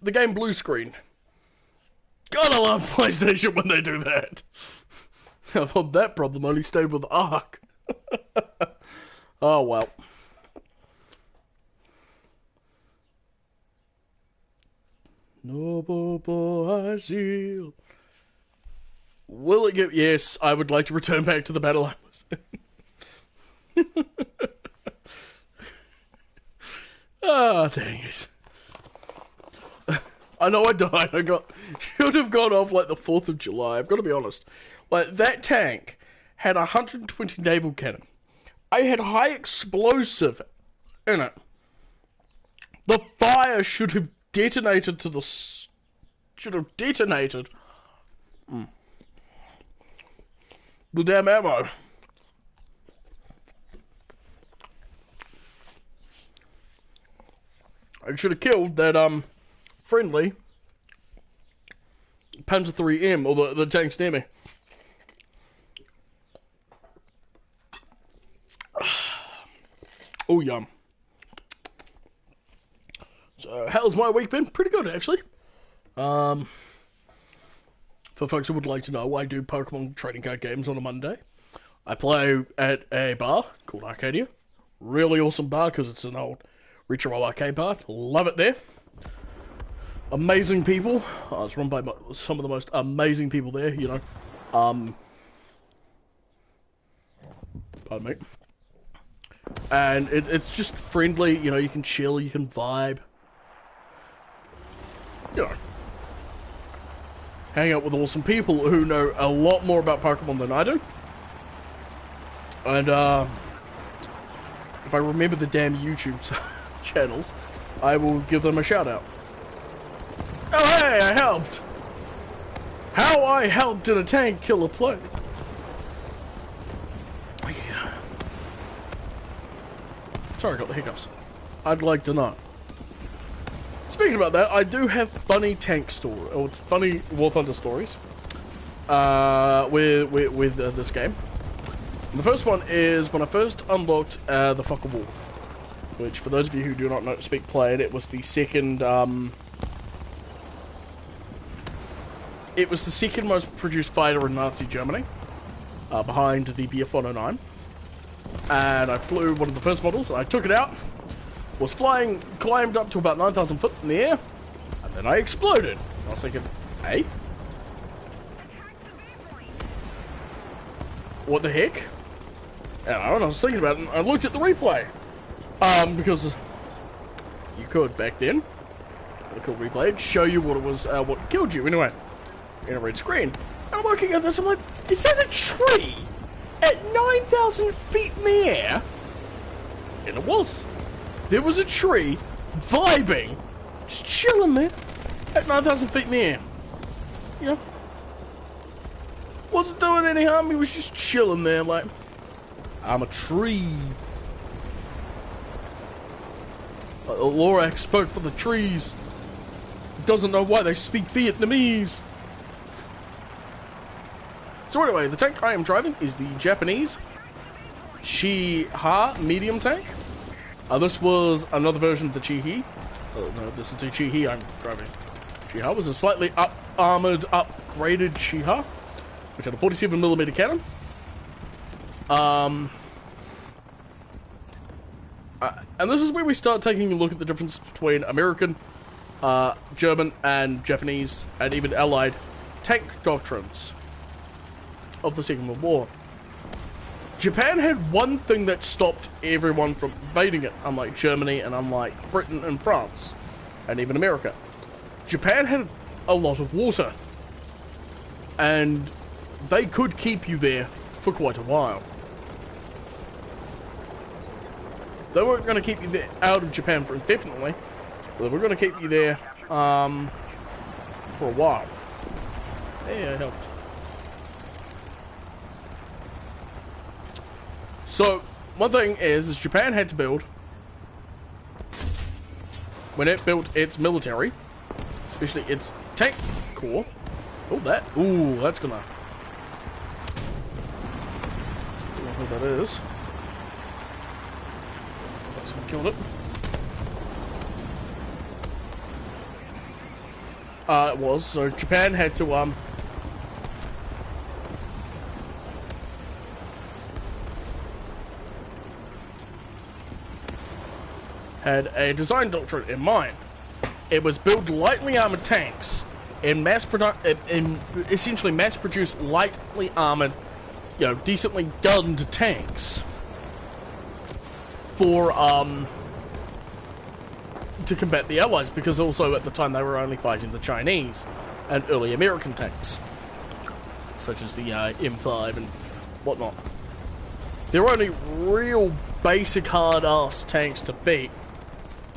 the game blue screen. God, I love PlayStation when they do that. I thought that problem only stayed with Ark. Oh, well. Noble boy zeal. Will it get... Yes, I would like to return back to the battle I was in. Ah, dang it. I know I died. Should have gone off like the 4th of July. I've got to be honest. Like, that tank had 120 naval cannon. I had high explosive in it. The fire should have detonated to the... Should have detonated. The damn ammo. I should have killed that, friendly Panzer 3M, or the tanks near me. Oh, yum. So, how's my week been? Pretty good, actually. For folks who would like to know, I do Pokemon trading card games on a Monday. I play at a bar called Arcadia. Really awesome bar, because it's an old retro arcade bar. Love it there. Amazing people. It's run by some of the most amazing people there, you know. Pardon me. And it's just friendly, you know, you can chill, you can vibe. You know. Hang out with awesome people who know a lot more about Pokemon than I do. And, if I remember the damn YouTube channels, I will give them a shout out. Oh hey, I helped! How I helped in a tank kill a plague. Yeah. Sorry, I got the hiccups. I'd like to know. Speaking about that, I do have funny tank story, or funny Warthunder stories with this game. And the first one is when I first unlocked the Fucker Wolf, which, for those of you who do not know, speak plain, it was the second most produced fighter in Nazi Germany, behind the Bf 109. And I flew one of the first models, and I took it out, was flying, climbed up to about 9,000 foot in the air, and then I exploded. I was thinking, hey? What the heck? And I was thinking about it, and I looked at the replay. Because you could back then. The cool replay, it'd show you what it was, what killed you. Anyway, in a red screen. And I'm looking at this, I'm like, is that a tree? At 9,000 feet in the air? And it was. There was a tree, vibing, just chilling there, at 9,000 feet in the air. You know? Wasn't doing any harm, he was just chilling there, like, I'm a tree. Like the Lorax spoke for the trees. Doesn't know why they speak Vietnamese. So anyway, the tank I am driving is the Japanese Chi-Ha medium tank. This was another version of the Chi-Hi. Oh no, this is the Chi-Hi I'm driving. Chi-Ha was a slightly armored, upgraded Chi-Ha, which had a 47mm cannon. And this is where we start taking a look at the difference between American, German, and Japanese, and even Allied tank doctrines of the Second World War. Japan had one thing that stopped everyone from invading it, unlike Germany and unlike Britain and France, and even America. Japan had a lot of water, and they could keep you there for quite a while. They weren't going to keep you there out of Japan for indefinitely, but they were going to keep you there for a while. Yeah, it helped. So, one thing is Japan had to build, when it built its military, especially its tank corps. Oh, that's gonna... I don't know who that is. That's gonna kill it. It was. So Japan had to had a design doctrine in mind. It was build lightly armored tanks in essentially mass-produce lightly armored, you know, decently gunned tanks for to combat the Allies, because also at the time they were only fighting the Chinese and early American tanks, such as the M5 and whatnot. Their only real basic hard-ass tanks to beat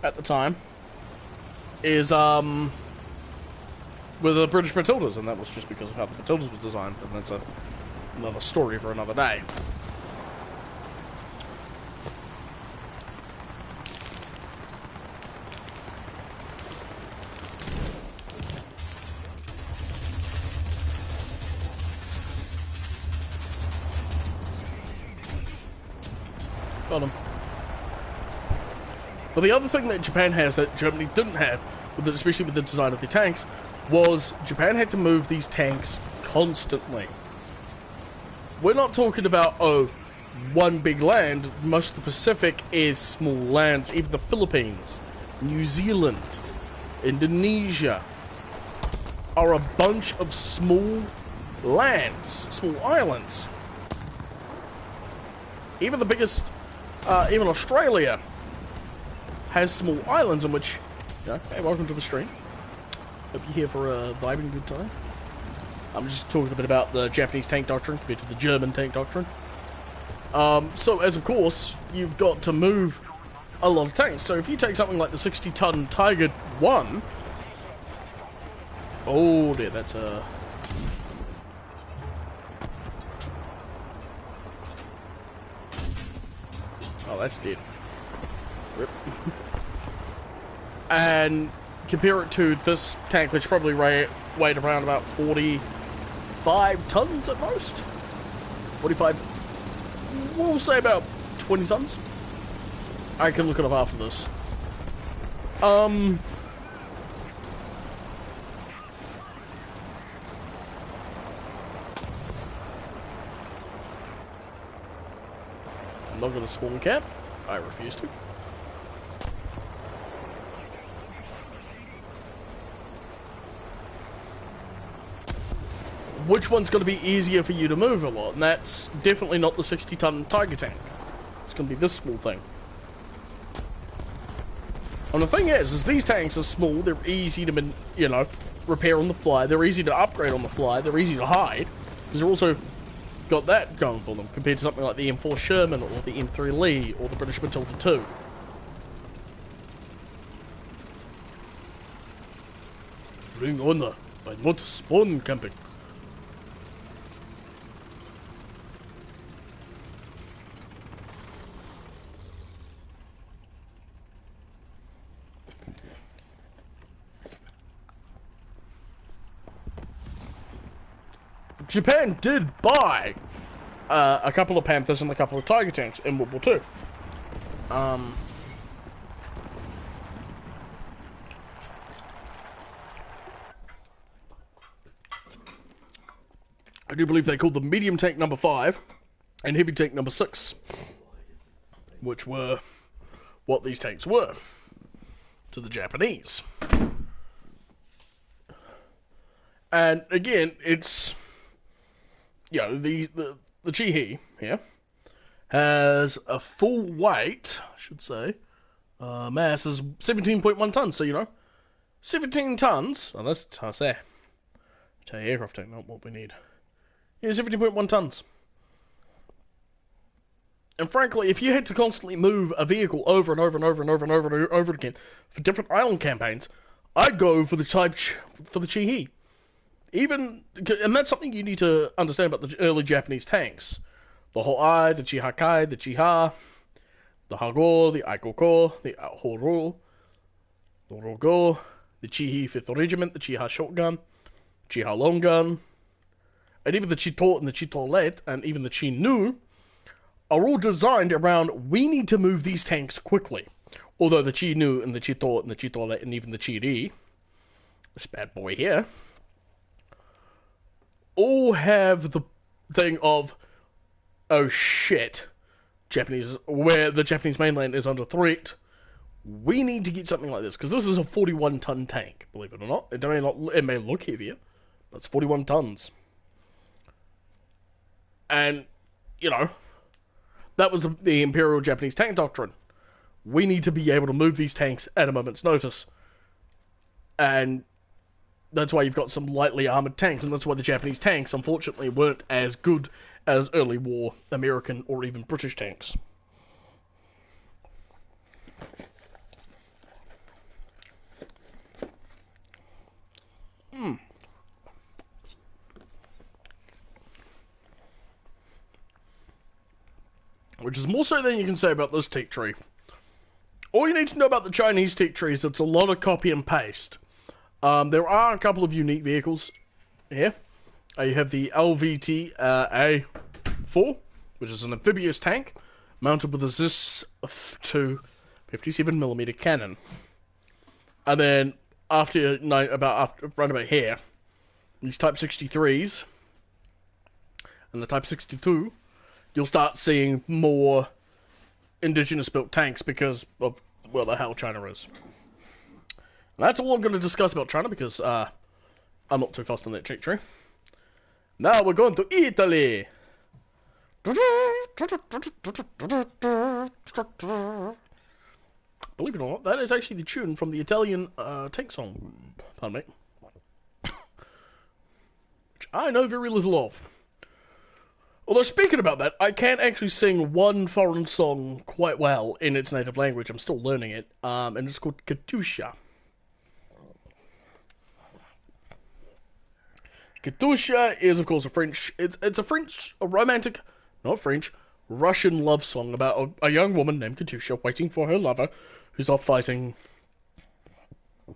at the time is with the British Matildas, and that was just because of how the Matildas were designed, and that's another story for another day. Got him. But the other thing that Japan has that Germany didn't have, especially with the design of the tanks, was Japan had to move these tanks constantly. We're not talking about, oh, one big land. Most of the Pacific is small lands. Even the Philippines, New Zealand, Indonesia are a bunch of small lands, small islands. Even the biggest, even Australia has small islands in which, you know, hey, welcome to the stream. Hope you're here for a vibing good time. I'm just talking a bit about the Japanese tank doctrine compared to the German tank doctrine. So, as of course, you've got to move a lot of tanks. So if you take something like the 60-ton Tiger 1... Oh dear, that's a... Oh, that's dead. Rip. And compare it to this tank, which probably weighed around about 45 tons at most. 45, we'll say about 20 tons. I can look it up after this. I'm not going to spawn camp. I refuse to. Which one's going to be easier for you to move a lot? And that's definitely not the 60-ton Tiger tank. It's going to be this small thing. And the thing is these tanks are small. They're easy to, you know, repair on the fly. They're easy to upgrade on the fly. They're easy to hide, because they're also got that going for them compared to something like the M4 Sherman or the M3 Lee or the British Matilda 2. Bring honor by not spawn camping. Japan did buy a couple of Panthers and a couple of Tiger tanks in World War II. I do believe they called them medium tank number 5 and heavy tank number 6, which were what these tanks were to the Japanese. And again, it's, you know, the Chi-He here has a full weight, I should say, mass is 17.1 tons, so, you know, 17 tons, oh, that's a aircraft tank, not what we need. Yeah, 17.1 tons. And frankly, if you had to constantly move a vehicle over and over and over and over and over and over again for different island campaigns, I'd go for the Chi-He. Even, and that's something you need to understand about the early Japanese tanks. The Hoai, the Chihakai, the Chiha, the Hago, the Aikoko, the Horo, the Rogo, the Chi-He 5th Regiment, the Chiha Shotgun, Chiha Long Gun, and even the Chito and the Chito-Let, and even the Chi-Nu, are all designed around, we need to move these tanks quickly. Although the Chi-Nu and the Chito and the Chito-Let and even the Chi-Ri this bad boy here, all have the thing of, oh shit, where the Japanese mainland is under threat, we need to get something like this, because this is a 41-ton tank, believe it or not. It may look heavier, but it's 41 tons. And, you know, that was the Imperial Japanese tank doctrine. We need to be able to move these tanks at a moment's notice. And that's why you've got some lightly armoured tanks, and that's why the Japanese tanks, unfortunately, weren't as good as early war American or even British tanks. Which is more so than you can say about this tech tree. All you need to know about the Chinese tech tree is it's a lot of copy and paste. There are a couple of unique vehicles here. You have the LVT A4, which is an amphibious tank, mounted with a ZIS-2 57mm cannon. And then, around about here, these Type 63s, and the Type 62, you'll start seeing more indigenous-built tanks because of where the hell China is. And that's all I'm going to discuss about China because I'm not too fast on that tech tree. Now we're going to Italy. Believe it or not, that is actually the tune from the Italian tank song. Pardon me. Which I know very little of. Although, speaking about that, I can't actually sing one foreign song quite well in its native language. I'm still learning it. And it's called Katusha. Katusha is, of course, it's a romantic, not French, Russian love song about a young woman named Katusha waiting for her lover who's off fighting, in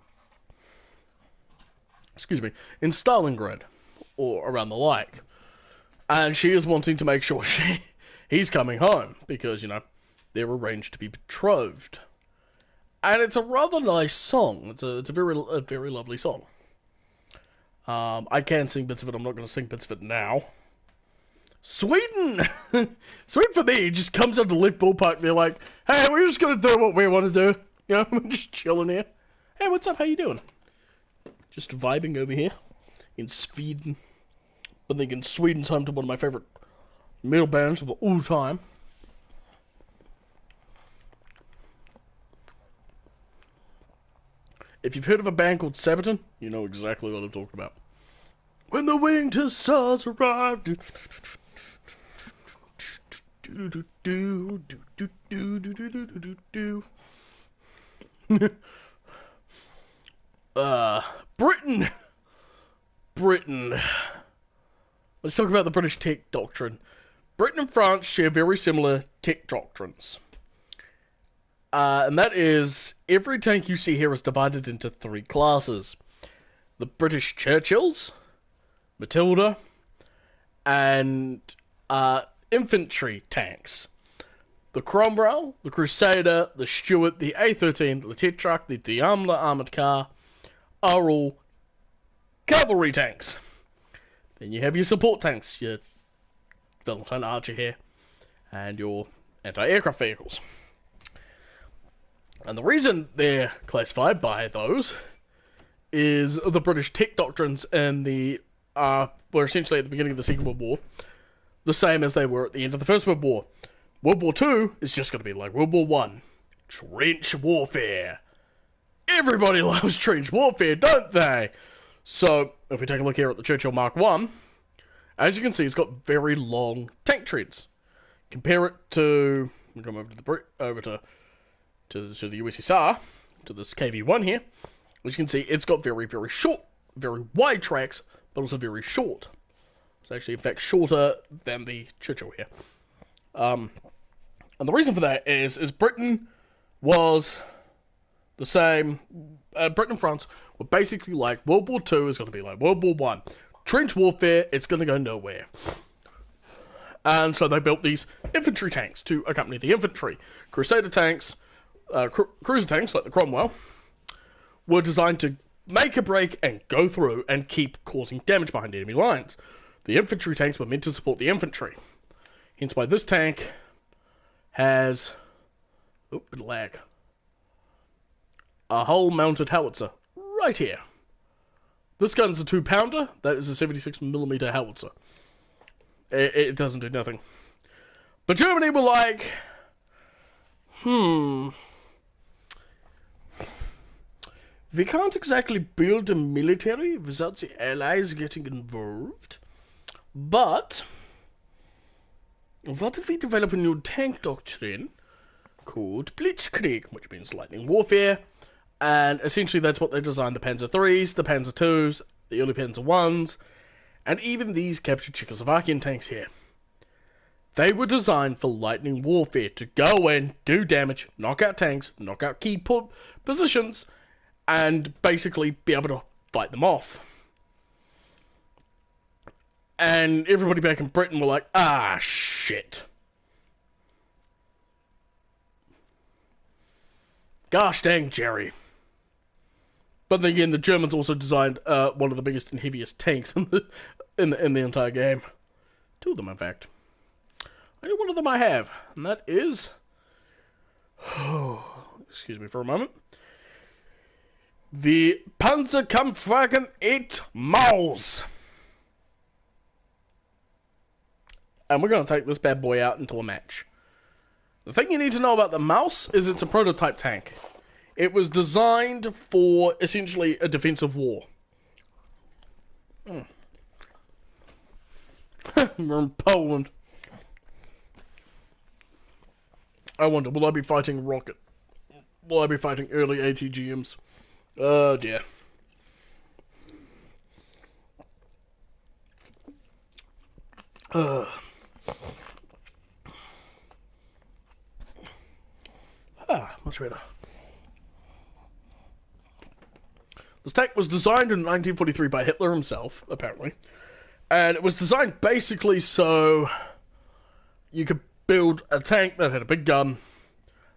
Stalingrad, or around the like. And she is wanting to make sure he's coming home, because, you know, they're arranged to be betrothed. And it's a rather nice song. It's a very lovely song. I can sing bits of it. I'm not going to sing bits of it now. Sweden! Sweden for me just comes out to left ballpark. They're like, hey, we're just going to do what we want to do. You know, we're just chilling here. Hey, what's up? How you doing? Just vibing over here in Sweden. I'm thinking Sweden's home to one of my favourite metal bands of all time. If you've heard of a band called Cybertron, you know exactly what I'm talking about. When the winged hussars arrive. Britain. Let's talk about the British tech doctrine. Britain and France share very similar tech doctrines. And that is, every tank you see here is divided into 3 classes. The British Churchills, Matilda, and infantry tanks. The Cromwell, the Crusader, the Stuart, the A13, the Tetrarch, the Daimler armoured car are all cavalry tanks. Then you have your support tanks, your Valentine Archer here, and your anti-aircraft vehicles. And the reason they're classified by those is the British tech doctrines and were essentially at the beginning of the Second World War the same as they were at the end of the First World War. World War II is just going to be like World War I. Trench warfare. Everybody loves trench warfare, don't they? So, if we take a look here at the Churchill Mark I, as you can see, it's got very long tank treads. Compare it to, we'll come over to the USSR, to this KV-1 here. As you can see, it's got very, very short, very wide tracks, but also very short. It's actually, in fact, shorter than the Churchill here. And the reason for that is Britain was the same. Britain and France were basically like World War II is going to be like World War I. Trench warfare, it's going to go nowhere. And so they built these infantry tanks to accompany the infantry. Crusader tanks, cruiser tanks like the Cromwell, were designed to make a break and go through and keep causing damage behind enemy lines. The infantry tanks were meant to support the infantry. Hence why this tank has... oh, bit of lag. A hull mounted howitzer right here. This gun's a 2-pounder. That is a 76mm howitzer. It doesn't do nothing. But Germany were like, we can't exactly build a military without the Allies getting involved. But what if we develop a new tank doctrine called Blitzkrieg, which means lightning warfare? And essentially that's what they designed the Panzer IIIs, the Panzer IIs, the early Panzer Is, and even these captured Czechoslovakian tanks here. They were designed for lightning warfare, to go in, do damage, knock out tanks, knock out key positions, and basically be able to fight them off. And everybody back in Britain were like, ah, shit. Gosh dang, Jerry. But then again, the Germans also designed one of the biggest and heaviest tanks in the entire game. 2 of them, in fact. Only one of them I have, and that is... excuse me for a moment. The Panzerkampfwagen 8 Maus. And we're going to take this bad boy out into a match. The thing you need to know about the Maus is it's a prototype tank. It was designed for, essentially, a defensive war. We're in Poland. I wonder, will I be fighting Rocket? Will I be fighting early ATGMs? Oh dear. Much better. This tank was designed in 1943 by Hitler himself, apparently. And it was designed basically so you could build a tank that had a big gun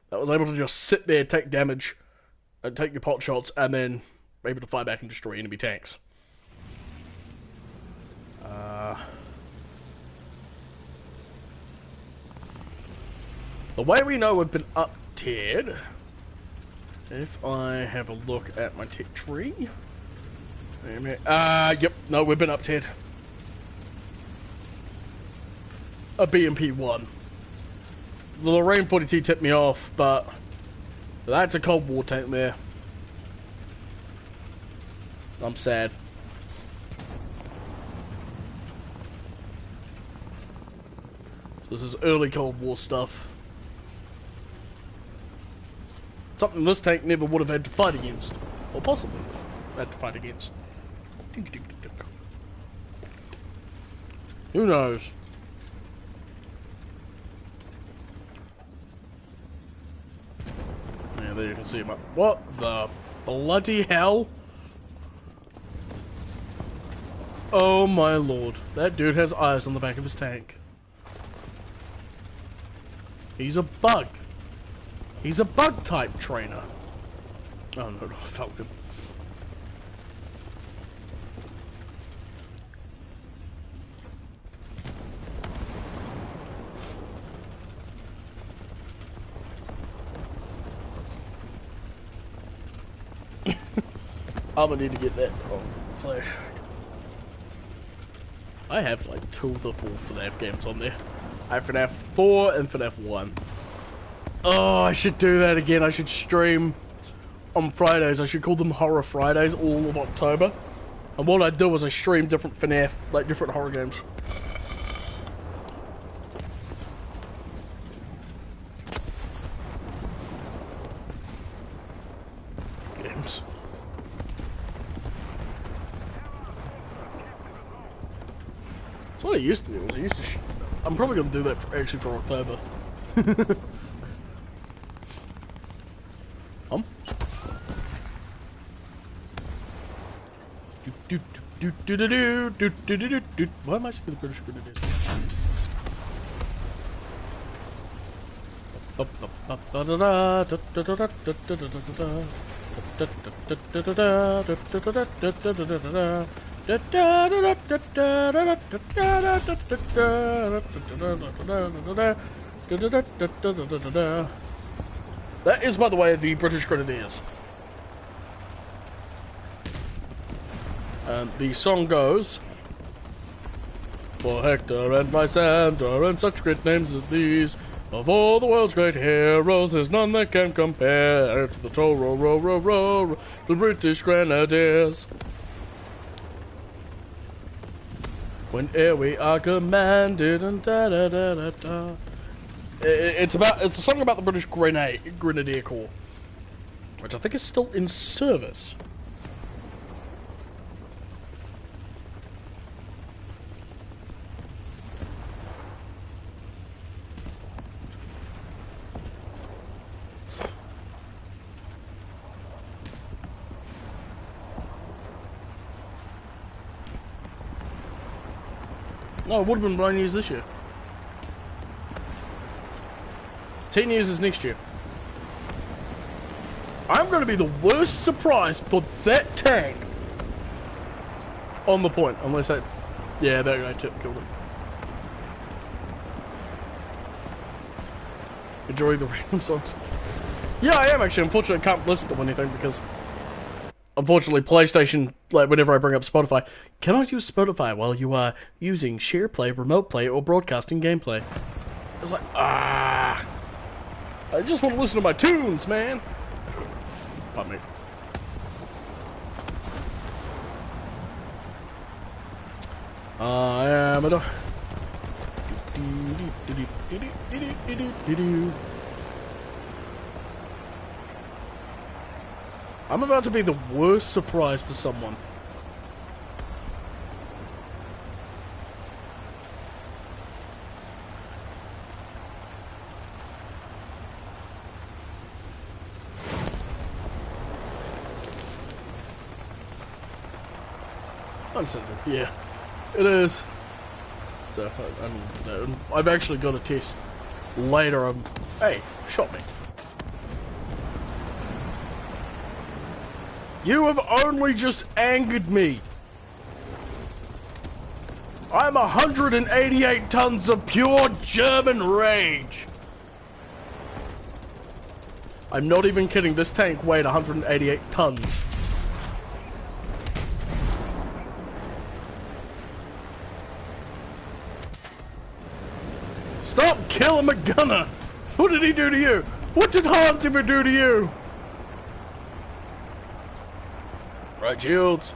that was able to just sit there, take damage, and take your pot shots, and then able to fire back and destroy enemy tanks. The way we know we've been up-tiered, if I have a look at my tech tree... yep, no, we've been up-tiered. A BMP-1. The Lorraine 40T tipped me off, but that's a Cold War tank there. I'm sad. This is early Cold War stuff. Something this tank never would have had to fight against. Or possibly had to fight against. Who knows? Yeah, there you can see him up. What the bloody hell? Oh my lord. That dude has eyes on the back of his tank. He's a bug. He's a bug type trainer. Oh no, not a Falcon. I'm gonna need to get that on play. I have like 2 of the 4 FNAF games on there. I have FNAF 4 and FNAF 1. Oh, I should do that again. I should stream on Fridays. I should call them Horror Fridays all of October. And what I do is I stream different FNAF, like different horror games. Games. That's what I used to do. I used to I'm probably going to do that actually for October. Why am I speaking the British Grenadiers? That is, by the way, the British Grenadiers. And the song goes, for Hector and Lysander and such great names as these, of all the world's great heroes, there's none that can compare to the the British Grenadiers. Whene'er we are commanded and da da da da da. It's a song about the British Grenadier Corps, which I think is still in service. No, it would have been 9 years this year. 10 years is next year. I'm going to be the worst surprise for that tank on the point, unless that... Yeah, that guy killed it. Enjoy the random songs. Yeah, I am actually. Unfortunately, I can't listen to anything because... Unfortunately, PlayStation, like whenever I bring up Spotify, cannot use Spotify while you are using share play, remote play, or broadcasting gameplay. It's like, I just want to listen to my tunes, man. Pardon me. I am a... I'm about to be the worst surprise for someone. Understandable. Yeah, it is. So, I've actually got a test later. Hey, shot me. You have only just angered me. I'm 188 tons of pure German rage. I'm not even kidding. This tank weighed 188 tons. Stop killing my gunner. What did he do to you? What did Hans ever do to you? Right, shields.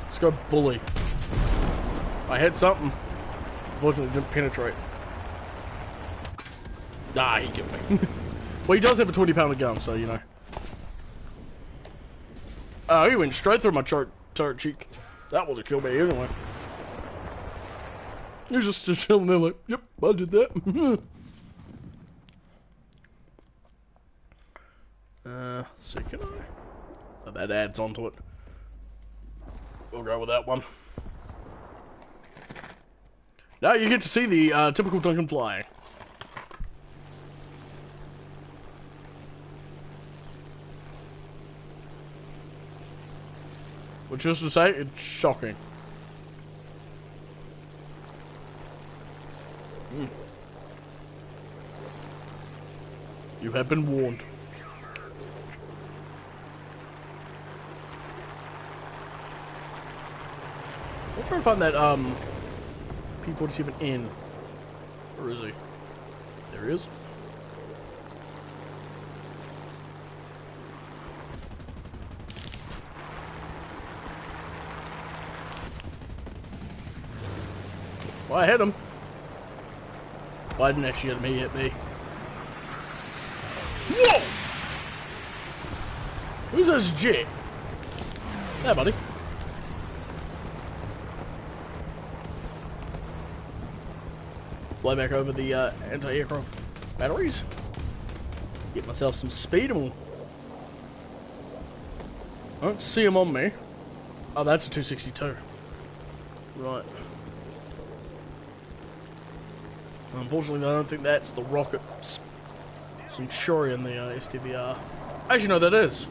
Let's go bully. I hit something. Unfortunately, it didn't penetrate. Ah, he killed me. Well, he does have a 20-pounder gun, so you know. Oh, he went straight through my turret cheek. That would have killed me anyway. You're just chilling there like, yep, I did that. So can I? Oh, that adds onto it. We'll go with that one. Now you get to see the typical Duncan flying. Which is to say, it's shocking. You have been warned. I'm trying to find that P-47N. Where is he? There he is. Well, I hit him. Why didn't actually hit me? Hit me. Whoa! Who's this jet? There, buddy. Fly back over the anti-aircraft batteries. Get myself some speed and I don't see him on me. Oh, that's a 262. Right. Unfortunately, I don't think that's the rocket Centurion, the STVR. Actually, no, that is.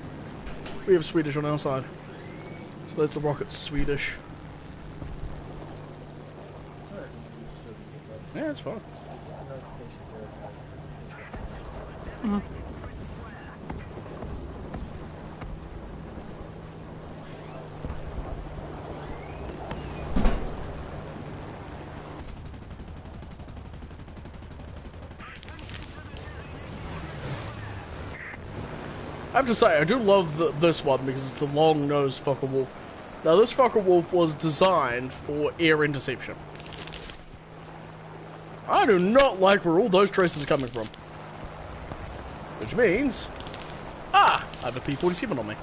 We have Swedish on our side. So that's the rocket Swedish. Yeah, it's fine. Mm-hmm. I have to say, I do love this one because it's the long-nosed Fokker Wolf. Now, this Fokker Wolf was designed for air interception. I do not like where all those traces are coming from. Which means... Ah! I have a P-47 on me.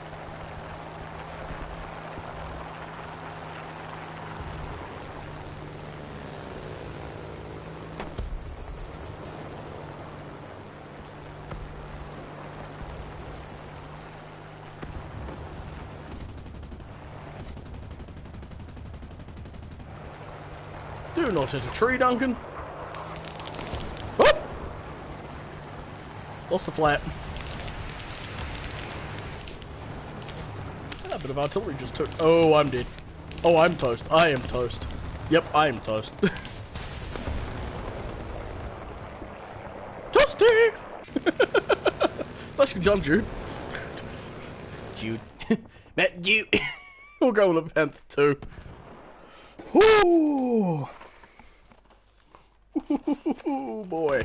Do not hit a tree, Duncan. Whoop! Lost the flat. A bit of artillery just took. Oh, I'm dead. Oh, I'm toast. I am toast. Yep, I am toast. Toasty! Let's get John Jude. Jude. Matt Jude. We'll go with a Panther too. Whoo! Ooh, boy.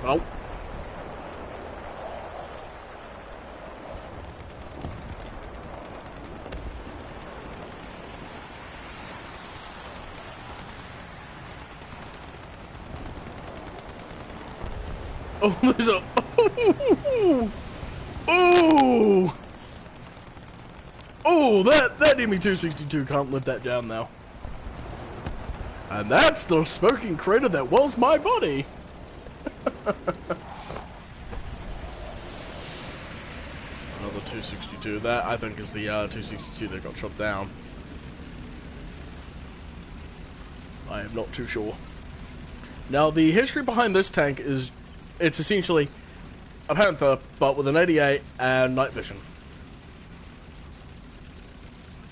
Oh. Oh, there's a... Oh! Oh, that ME-262 can't live that down now. And that's the smoking crater that was my body! Another 262. That, I think, is the 262 that got shot down. I am not too sure. Now, the history behind this tank is... It's essentially a Panther, but with an 88 and night vision.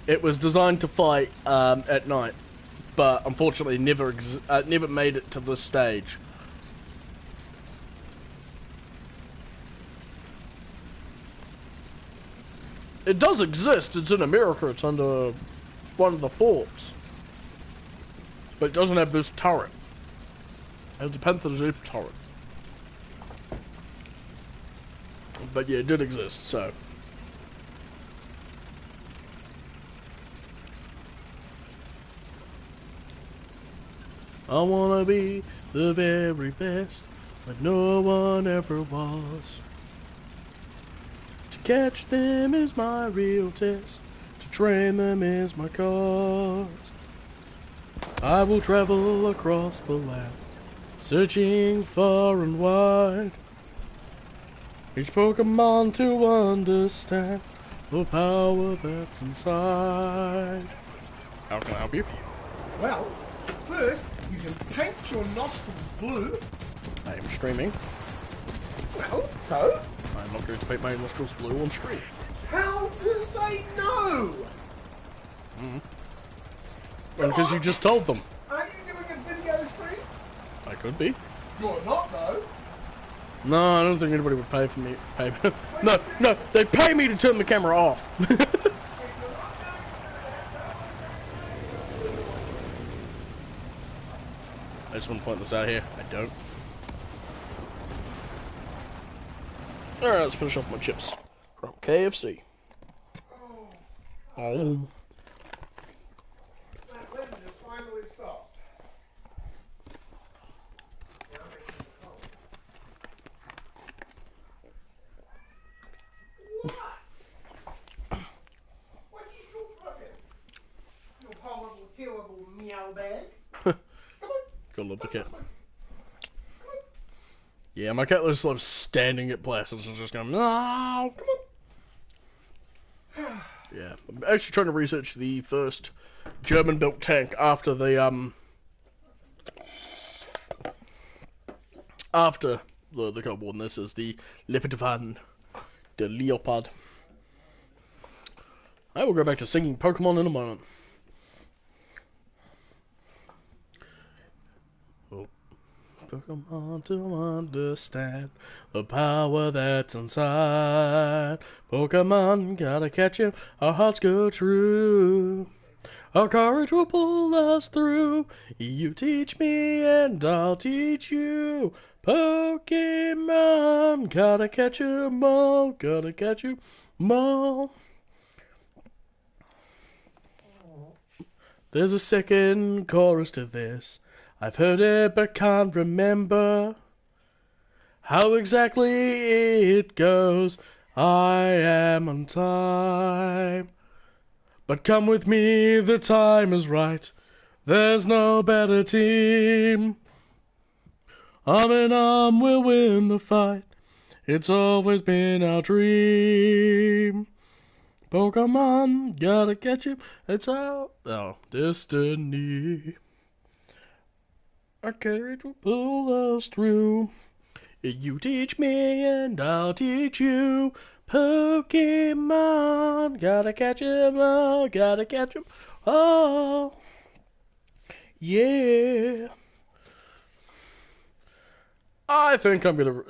It was designed to fight at night, but unfortunately never made it to this stage. It does exist. It's in America. It's under one of the forts, but it doesn't have this turret. It has a Panther Zip turret. But yeah, it did exist, so. I wanna be the very best, but no one ever was. To catch them is my real test, to train them is my cause. I will travel across the land, searching far and wide. Each Pokemon to understand the power that's inside. How can I help you? Well, first, you can paint your nostrils blue. I am streaming. Well, so? I'm not going to paint my nostrils blue on stream. How will they know? Well, because you just told them. Are you doing a video stream? I could be. You're not, though. No, I don't think anybody would pay for me. No, they pay me to turn the camera off. I just want to point this out here. I don't. Alright, let's finish off my chips from KFC. Oh. That wind has finally stopped. What? What are you still cooking? You horrible, terrible meow bag. Come on. Gotta love the cat. Yeah, my cat was sort of standing at places and just going, no, come on. Yeah, I'm actually trying to research the first German-built tank after the Cold War, and this is the Leopard, the Leopard. I will go back to singing Pokemon in a moment. Oh. Pokemon to understand the power that's inside. Pokemon, gotta catch him, our hearts go true. Our courage will pull us through. You teach me and I'll teach you. Pokemon, gotta catch 'em all, gotta catch 'em all. There's a second chorus to this. I've heard it but can't remember how exactly it goes. I am on time. But come with me, the time is right. There's no better team. Arm in arm we'll win the fight. It's always been our dream. Pokemon, gotta catch him. It's our destiny. Our courage will pull us through. You teach me and I'll teach you. Pokemon, gotta catch him all, gotta catch him all. Yeah. I think I'm gonna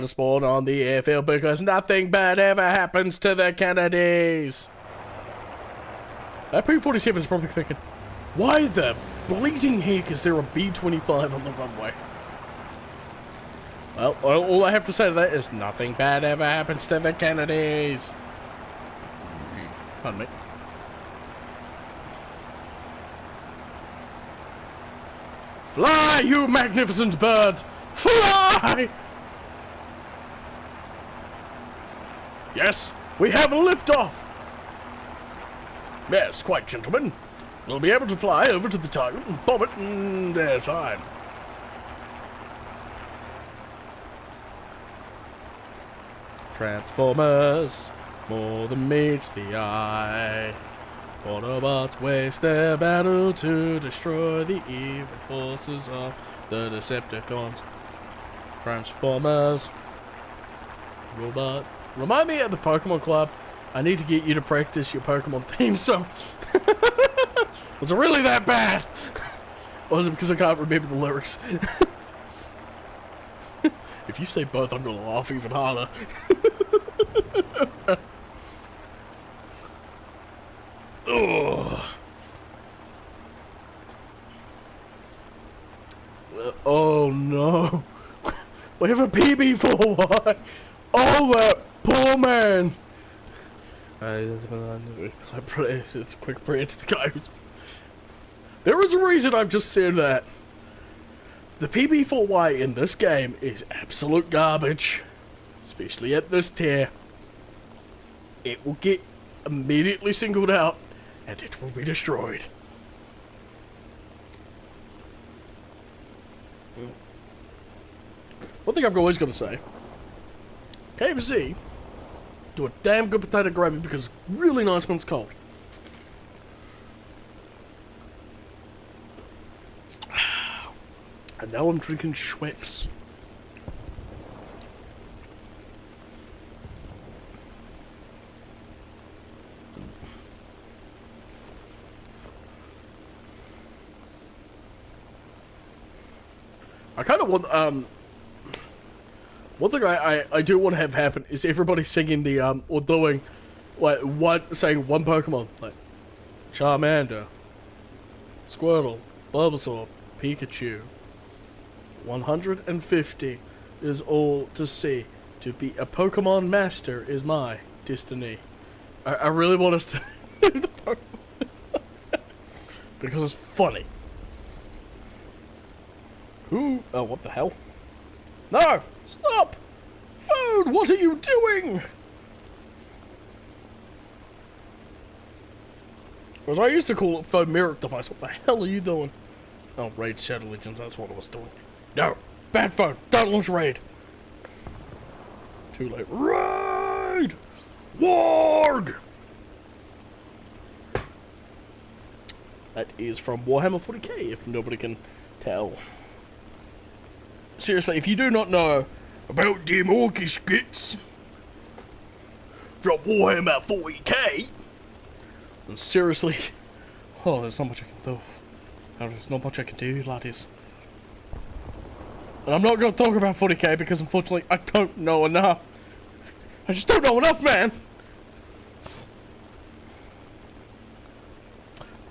spawn on the airfield because nothing bad ever happens to the Kennedys. That P-47 is probably thinking, why the bleeding heck is there a B-25 on the runway? Well, all I have to say to that is nothing bad ever happens to the Kennedys. Pardon me. Fly, you magnificent bird! Fly! Yes, we have a liftoff! Yes, quite, gentlemen. We'll be able to fly over to the target and bomb it in their time. Transformers, more than meets the eye. Autobots waste their battle to destroy the evil forces of the Decepticons. Transformers, robot. Remind me at the Pokemon Club, I need to get you to practice your Pokemon theme song. Was it really that bad? Or is it because I can't remember the lyrics? If you say both, I'm gonna laugh even harder. Oh no. We have a PB4Y. Oh, that poor man. Quick prayer to the guy who's... There is a reason I've just said that. The PB4Y in this game is absolute garbage. Especially at this tier. It will get immediately singled out and it will be destroyed. One thing I've always got to say, KFC do a damn good potato gravy because it's really nice when it's cold. And now I'm drinking Schweppes. I kind of want, one thing I do want to have happen is everybody singing the, or doing, like, saying one Pokemon, like, Charmander, Squirtle, Bulbasaur, Pikachu. 150 is all to see. To be a Pokemon master is my destiny. I really want us to do the Pokemon. Because it's funny. Who? Oh, what the hell? No! Stop! Phone, what are you doing? As I used to call it phone mirror device. What the hell are you doing? Oh, Raid Shadow Legends, that's what I was doing. No! Bad phone. Don't launch raid. Too late. Raid! Warg! That is from Warhammer 40k, if nobody can tell. Seriously, if you do not know about them orcish skits from Warhammer 40k, then seriously, oh, there's not much I can do. There's not much I can do, laddies. And I'm not going to talk about 40k because unfortunately I don't know enough. I just don't know enough, man.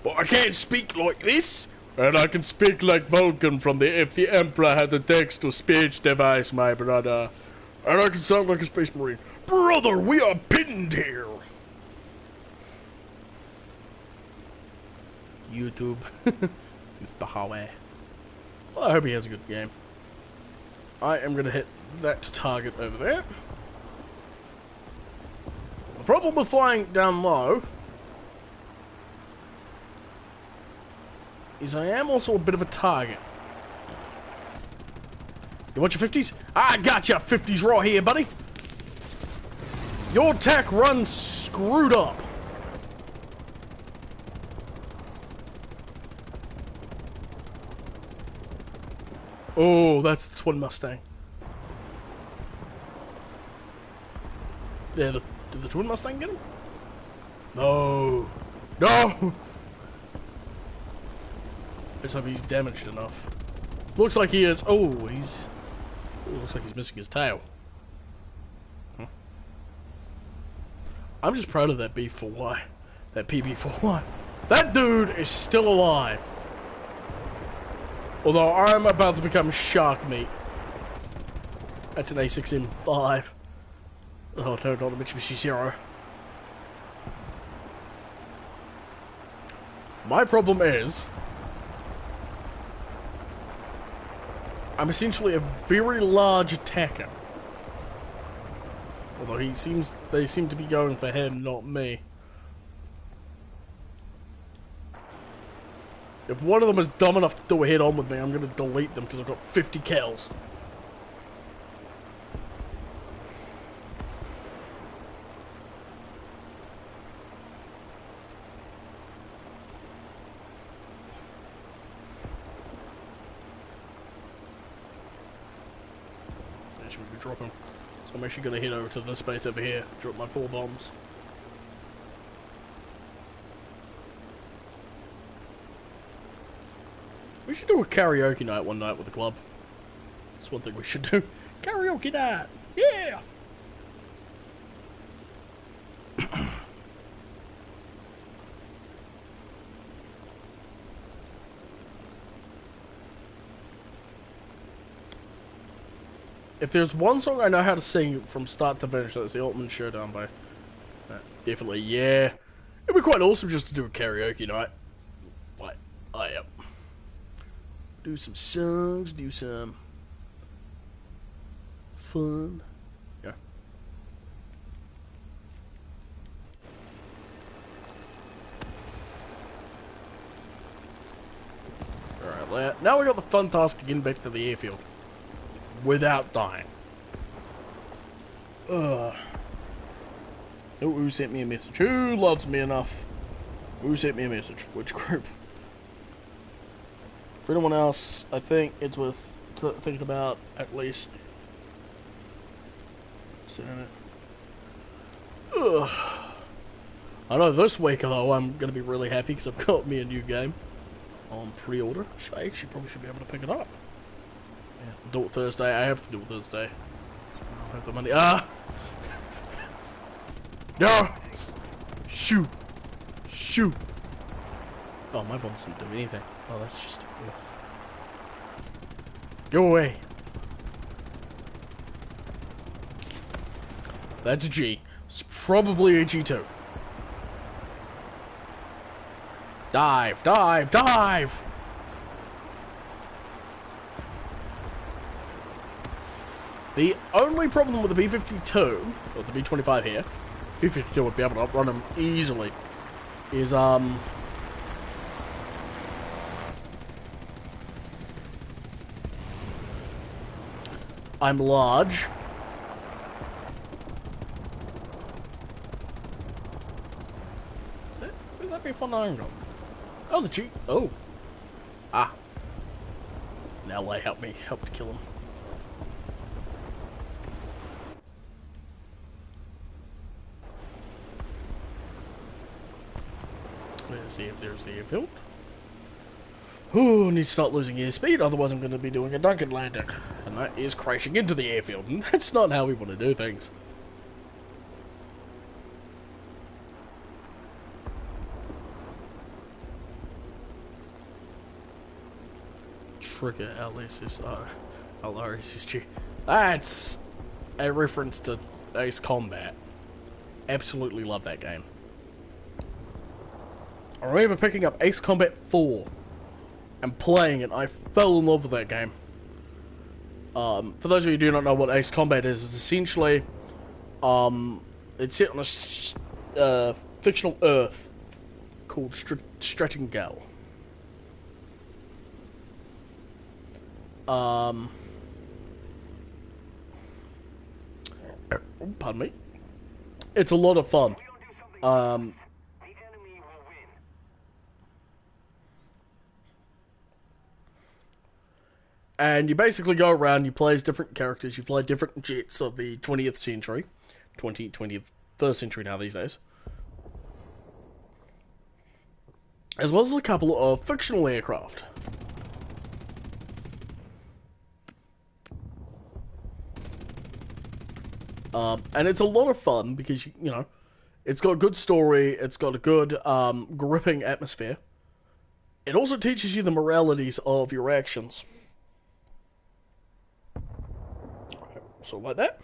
But I can't speak like this. And I can speak like Vulcan from the If the Emperor Had a Text-to-Speech Device, my brother. And I can sound like a Space Marine. Brother, we are pinned here. YouTube. Bahawe. Well, I hope he has a good game. I am going to hit that target over there. The problem with flying down low is I am also a bit of a target. You want your 50s? I got your 50s right here, buddy. Your tech runs screwed up. Oh, that's the Twin Mustang. Yeah, did the Twin Mustang get him? No. No! Let's hope he's damaged enough. Looks like he is. Oh, he's... Ooh, looks like he's missing his tail. Huh. I'm just proud of that B4Y. That PB4Y. That dude is still alive. Although I'm about to become shark meat. That's an A6M5. Oh no, not a Mitsubishi Zero. My problem is, I'm essentially a very large attacker. Although they seem to be going for him, not me. If one of them is dumb enough to do a head on with me, I'm going to delete them because I've got 50 kills. Should we be dropping? So I'm actually going to head over to this space over here, drop my 4 bombs. We should do a karaoke night one night with the club. That's one thing we should do. Karaoke night! Yeah! If there's one song I know how to sing from start to finish, that's the Ultimate Showdown by... definitely, yeah. It'd be quite awesome just to do a karaoke night. Like, I am. Do some songs, do some fun. Yeah. Alright, now we got the fun task of getting back to the airfield. Without dying. Ugh. Oh, who sent me a message? Who loves me enough? Who sent me a message? Which group? For anyone else, I think it's worth thinking about at least. Ugh. I know this week though I'm gonna be really happy because I've got me a new game on pre-order. I actually probably should be able to pick it up. Yeah, do it Thursday. I have to do it Thursday. I don't have the money. Ah! No! Shoot! Shoot! Oh, my bombs didn't do anything. Oh, that's just... Ugh. Go away! That's a G. It's probably a G2. Dive! Dive! Dive! The only problem with the B-52, or the B-25 here, B-52 would be able to outrun them easily, is, I'm large. Where's that be fun angle? Oh, the Jeep. Oh. Ah. Now help me. Help to kill him. Let's see if there's the airfield. Ooh, need to start losing airspeed, otherwise I'm going to be doing a Duncan landing. And that is crashing into the airfield, and that's not how we want to do things. Trigger LSSG. That's a reference to Ace Combat. Absolutely love that game. I remember picking up Ace Combat 4 and playing it. I fell in love with that game. For those of you who do not know what Ace Combat is, it's essentially it's set on a fictional Earth called Strattingale. Pardon me. It's a lot of fun. And you basically go around, you play as different characters, you fly different jets of the 20th century. 21st century now these days. As well as a couple of fictional aircraft. And it's a lot of fun because, you know, it's got a good story, it's got a good, gripping atmosphere. It also teaches you the moralities of your actions. So like that.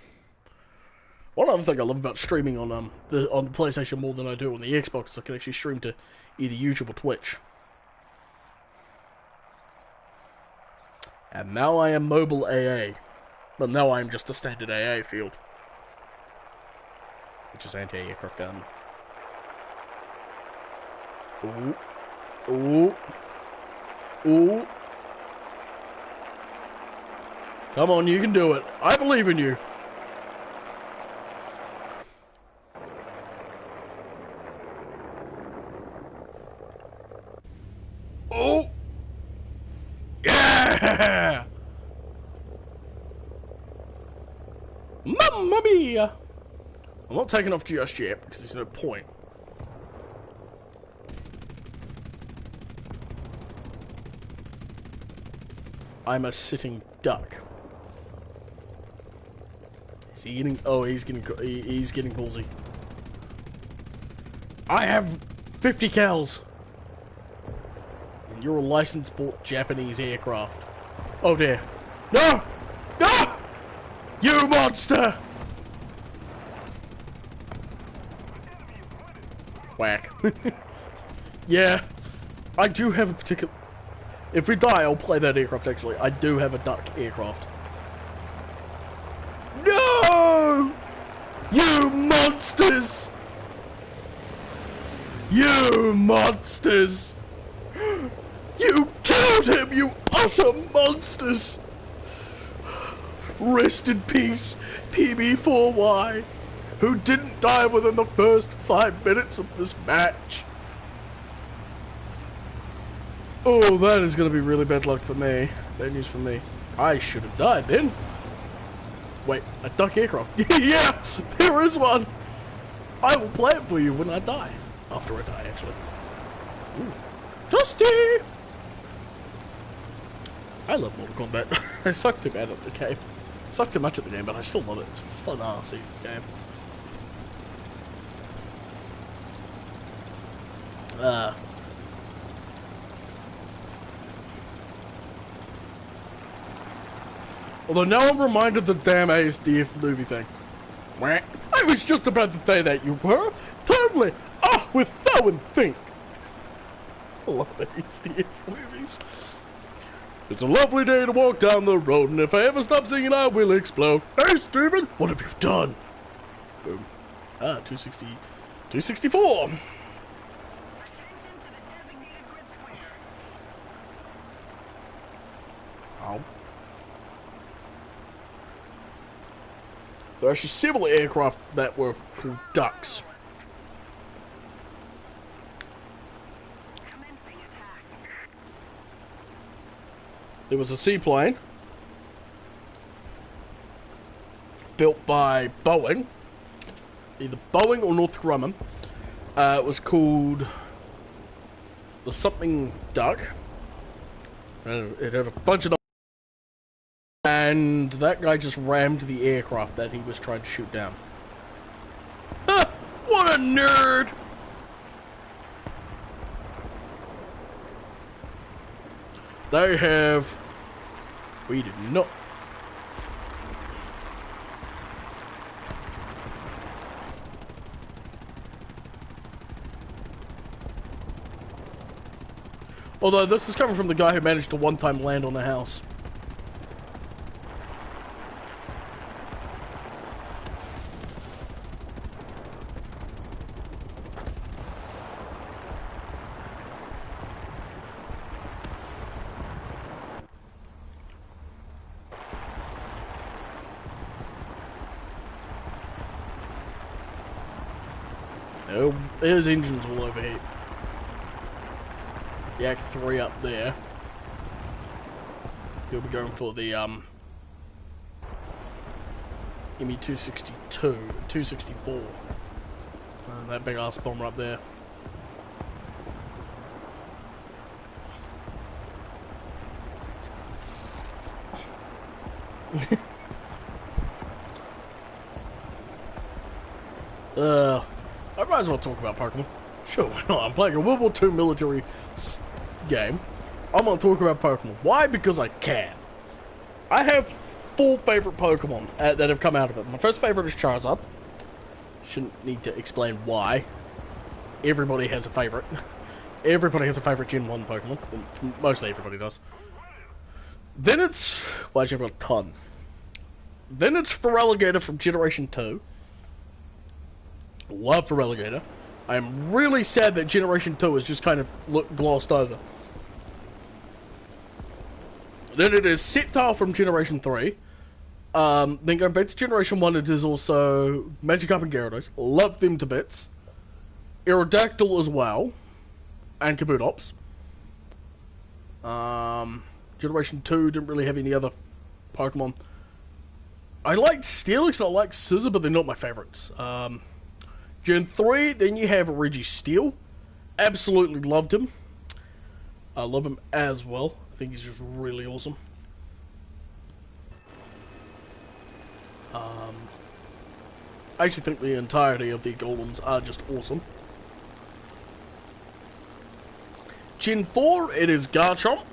One other thing I love about streaming on the PlayStation more than I do on the Xbox is I can actually stream to either YouTube or Twitch. And now I am mobile AA. But now I am just a standard AA field. Which is anti-aircraft gun. Ooh. Ooh. Ooh. Come on, you can do it. I believe in you. Oh! Yeah! Mamma mia! I'm not taking off just yet, because there's no point. I'm a sitting duck. Is he getting... Oh, he's getting ballsy. I have 50 cows! And you're a license-bought Japanese aircraft. Oh dear. No! No! You monster! Whack. Yeah. I do have a particular... If we die, I'll play that aircraft, actually. I do have a duck aircraft. No! You monsters! You monsters! You killed him, you utter monsters! Rest in peace, PB4Y, who didn't die within the first 5 minutes of this match. Oh, that is going to be really bad luck for me. Bad news for me. I should have died then. Wait, a duck aircraft. Yeah, there is one. I will play it for you when I die. After I die, actually. Ooh. Dusty! I love Mortal Kombat. I suck too bad at the game. I suck too much at the game, but I still love it. It's a fun arsey game. Although now I'm reminded of the damn ASDF movie thing. I was just about to say that, you were? Totally! Ah, with thou and think! I love the ASDF movies. It's a lovely day to walk down the road, and if I ever stop singing, I will explode. Hey, Steven! What have you done? Boom. Ah, 264! There are actually several aircraft that were called ducks. There was a seaplane built by Boeing, either Boeing or Northrop Grumman. It was called the something duck. It had a bunch of, and that guy just rammed the aircraft that he was trying to shoot down. Ah, what a nerd! They have... We did not... Although this is coming from the guy who managed to one-time land on a house. His engines will overheat. Yak 3 up there. He'll be going for the ME-262, 264. That big ass bomber up there. I might as well talk about Pokemon. Sure, why not? I'm playing a World War II military game. I'm gonna talk about Pokemon. Why? Because I can. I have 4 favorite Pokemon that have come out of it. My first favorite is Charizard. Shouldn't need to explain why. Everybody has a favorite. Everybody has a favorite Gen 1 Pokemon. Mostly everybody does. Then it's... Well, actually, I've got a ton. Then it's Feraligatr from Generation 2. Love Feraligatr. I'm really sad that Generation 2 is just kind of glossed over. Then it is Sceptile from Generation 3. Then going back to Generation 1, it is also Magikarp and Gyarados. Love them to bits. Aerodactyl as well. And Kabutops. Generation 2 didn't really have any other Pokemon. I liked Steelix and I liked Scizor, but they're not my favorites. Gen 3, then you have Registeel. Absolutely loved him. I love him as well. I think he's just really awesome. I actually think the entirety of the golems are just awesome. Gen 4, it is Garchomp.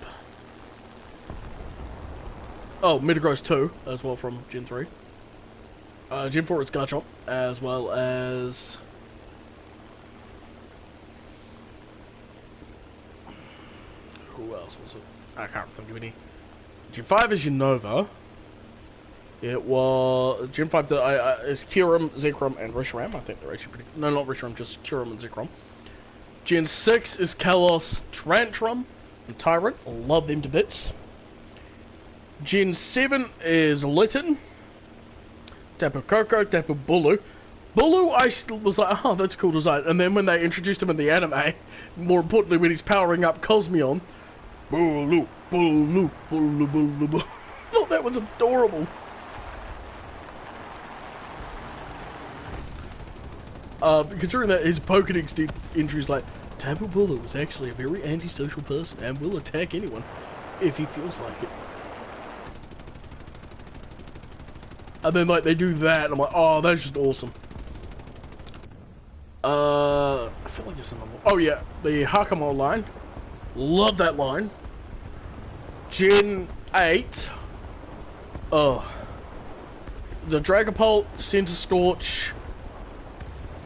Oh, Metagross 2 as well from Gen 3. Gen 4 is Garchomp, as well as... Who else was it? I can't think of any. Gen 5 is Unova. It was... Gen 5 is Kyurem, Zekrom, and Reshiram. I think they're actually pretty... No, not Reshiram, just Kyurem and Zekrom. Gen 6 is Kalos, Tantrum, and Tyrant. Love them to bits. Gen 7 is Litten. Tapu Koko, Tapu Bulu. Bulu, I was like, oh, that's a cool design. And then when they introduced him in the anime, more importantly, when he's powering up Cosmion, Bulu, Bulu, Bulu, Bulu, Bulu. I thought that was adorable. Considering that his Pokedex entry is like, Tapu Bulu is actually a very antisocial person and will attack anyone if he feels like it. And then, like, they do that, and I'm like, oh, that's just awesome. I feel like there's another one. Oh, yeah, the Hakamo line. Love that line. Gen 8. Oh. The Dragapult, Centiskorch,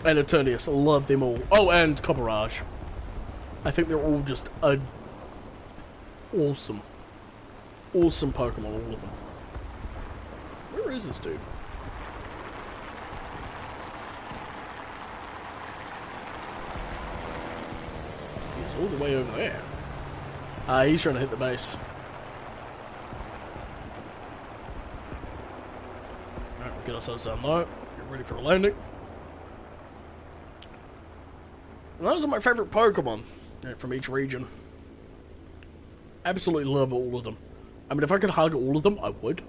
and Eternius. I love them all. Oh, and Copperage. I think they're all just awesome. Awesome Pokemon, all of them. Where is this dude? He's all the way over there. He's trying to hit the base. Alright, we'll get ourselves down low, get ready for a landing. And those are my favourite Pokemon from each region. Absolutely love all of them. I mean, if I could hug all of them, I would.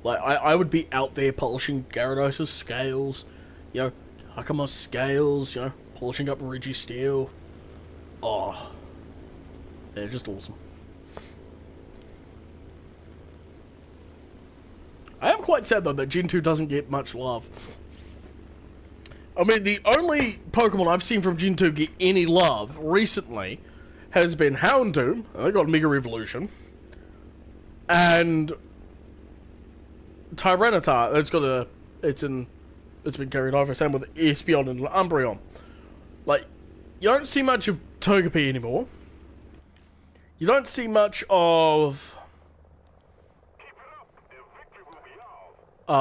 Like, I would be out there polishing Gyarados' scales, you know, Hakamo's scales, you know, polishing up Registeel. Oh, they're just awesome. I am quite sad, though, that Gen 2 doesn't get much love. I mean, the only Pokemon I've seen from Gen 2 get any love recently has been Houndoom. They got Mega Evolution. And Tyranitar. It's been carried over. Same with Espeon and Umbreon. Like, you don't see much of Togepi anymore. You don't see much of you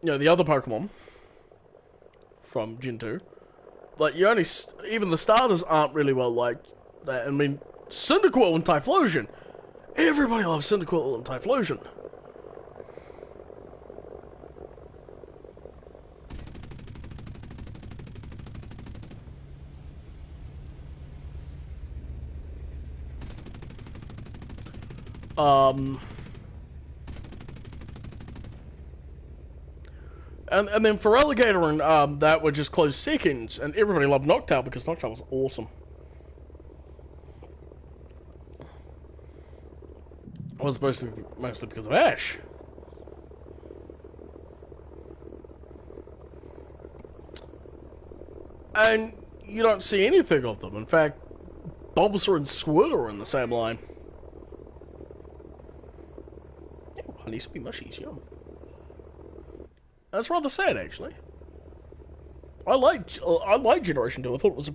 know, the other Pokemon from Gen 2. Like, you only... Even the starters aren't really well liked. I mean, Cyndaquil and Typhlosion. Everybody loves Cyndaquil and Typhlosion. And then for Alligator and that were just close seconds, and everybody loved Noctowl because Noctowl was awesome. I was mostly because of Ash. And you don't see anything of them. In fact, Bulbasaur and Squirtle are in the same line. Oh, honey sweet mushies, yum. That's rather sad, actually. I liked Generation 2. I thought it was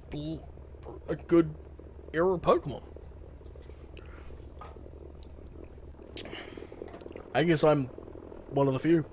a good era of Pokemon. I guess I'm one of the few.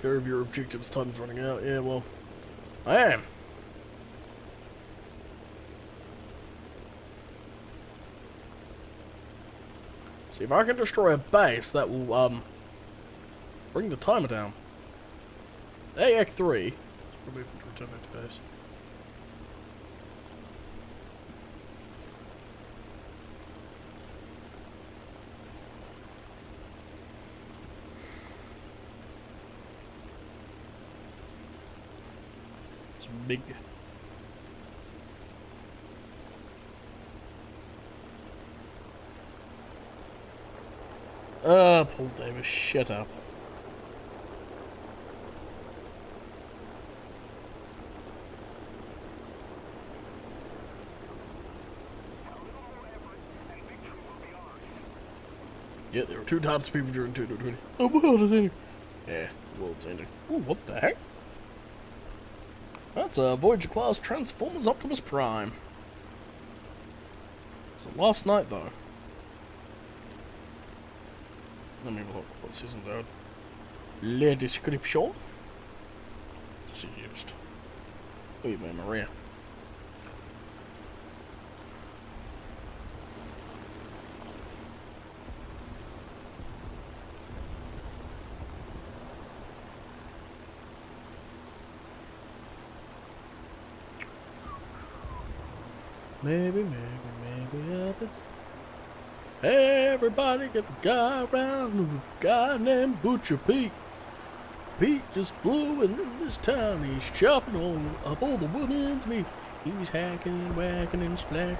Care of your objectives, time's running out. Yeah, well, I am. See, if I can destroy a base, that will, bring the timer down. Hey, Act 3. Let's remove it to return back to base. Big. Paul Davis, shut up. Yeah, there were 2 types of people during 2020. Oh, the world is ending. Yeah, the world's ending. Oh, what the heck? That's a Voyager class Transformers Optimus Prime. So last night though. Let me look. What's his name? Le description. What's he used? Oh, man, Maria. Maybe everybody get the guy around, a guy named Butcher Pete. Pete just blew in this town. He's chopping on up all the women's meat. He's hacking and whacking and splack.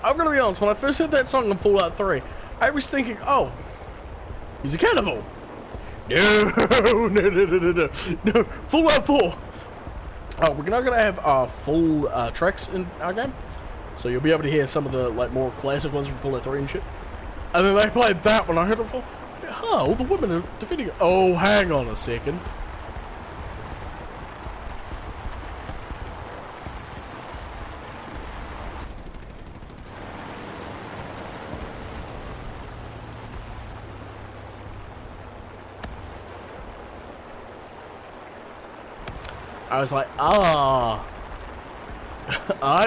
I'm gonna be honest, when I first heard that song in Fallout 3, I was thinking, oh, He's a cannibal. No, no. Fallout 4. Oh, we're not gonna have full tracks in our game, so you'll be able to hear some of the like more classic ones from Fallout 3 and shit. And then they played that when I heard it for. Huh, all the women are defeating it. Oh, hang on a second. I was like, I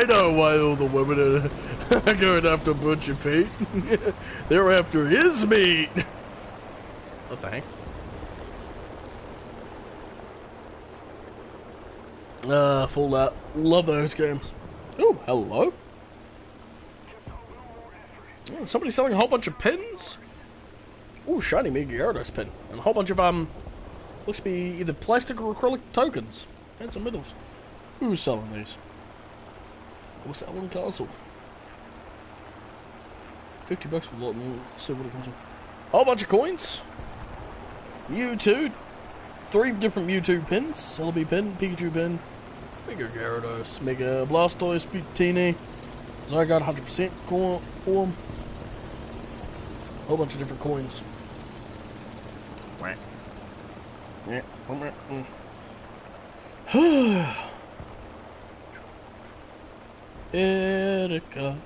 know why all the women are going after Butcher Pete. They're after his meat. What the heck? Fallout. Love those games. Oh, hello. Oh, somebody's selling a whole bunch of pins. Oh, shiny Mega Gyarados pin. And a whole bunch of, looks to be either plastic or acrylic tokens. And some medals. Who's selling these? What's that one castle? $50 for a lot, and we'll see what it comes with. Whole bunch of coins. Mewtwo. 3 different Mewtwo pins. Celebi pin, Pikachu pin, Mega Gyarados, Mega Blastoise, Fitini, Zygarde 100% form. Whole bunch of different coins. Erica.